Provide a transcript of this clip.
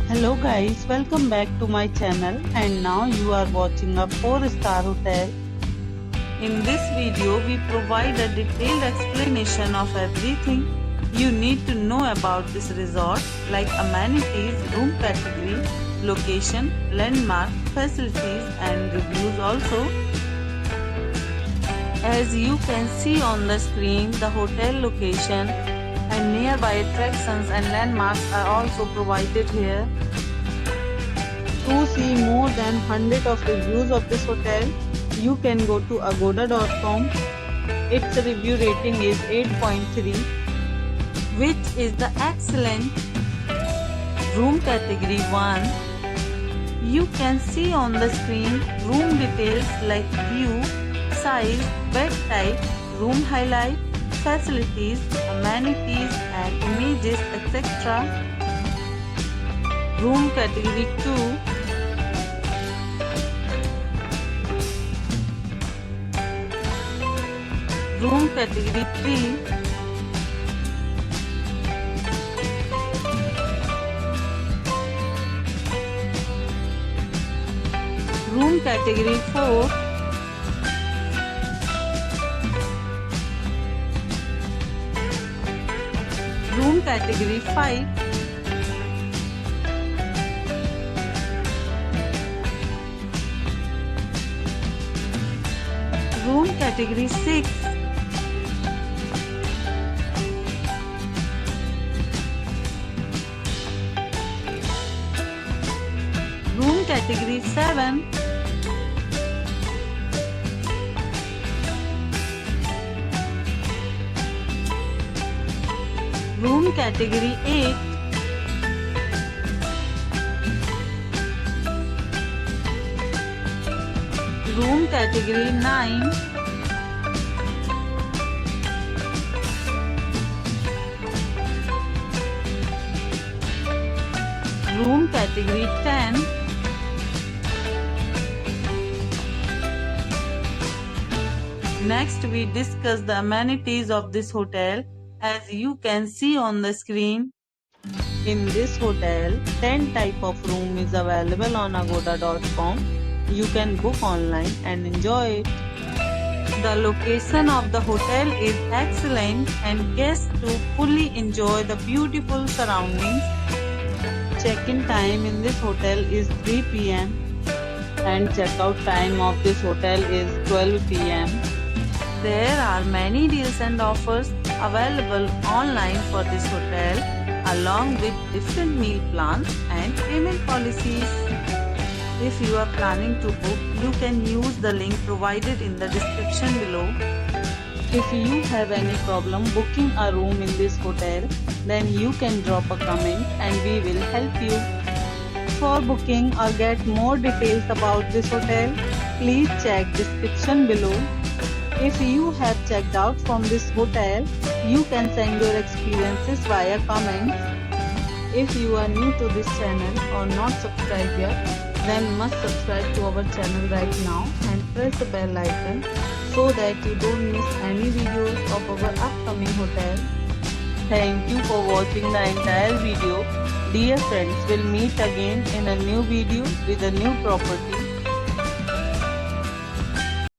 Hello guys, welcome back to my channel and now you are watching a 4-star hotel. In this video, we provide a detailed explanation of everything you need to know about this resort like amenities, room category, location, landmark, facilities and reviews also. As you can see on the screen, the hotel location and nearby attractions and landmarks are also provided here. To see more than 100 of reviews of this hotel, you can go to agoda.com. Its review rating is 8.3, which is the excellent. Room category 1. You can see on the screen room details like view, size, bed type, room highlight, facilities, amenities and images, etc. Room category 2. Room category 3. Room category 4. Room category 5. Room category 6. Room category 7. Room category 8. Room category 9. Room category 10. Next, we discuss the amenities of this hotel. As you can see on the screen, in this hotel, 10 type of room is available on agoda.com. You can book online and enjoy it. The location of the hotel is excellent and guests to fully enjoy the beautiful surroundings. Check-in time in this hotel is 3 p.m. and check-out time of this hotel is 12 p.m. There are many deals and offers available online for this hotel along with different meal plans and payment policies. If you are planning to book, you can use the link provided in the description below. If you have any problem booking a room in this hotel, then you can drop a comment and we will help you. For booking or get more details about this hotel, please check description below. If you have checked out from this hotel, you can send your experiences via comments. If you are new to this channel or not subscribed yet, then must subscribe to our channel right now and press the bell icon so that you don't miss any videos of our upcoming hotel. Thank you for watching the entire video. Dear friends, we'll meet again in a new video with a new property.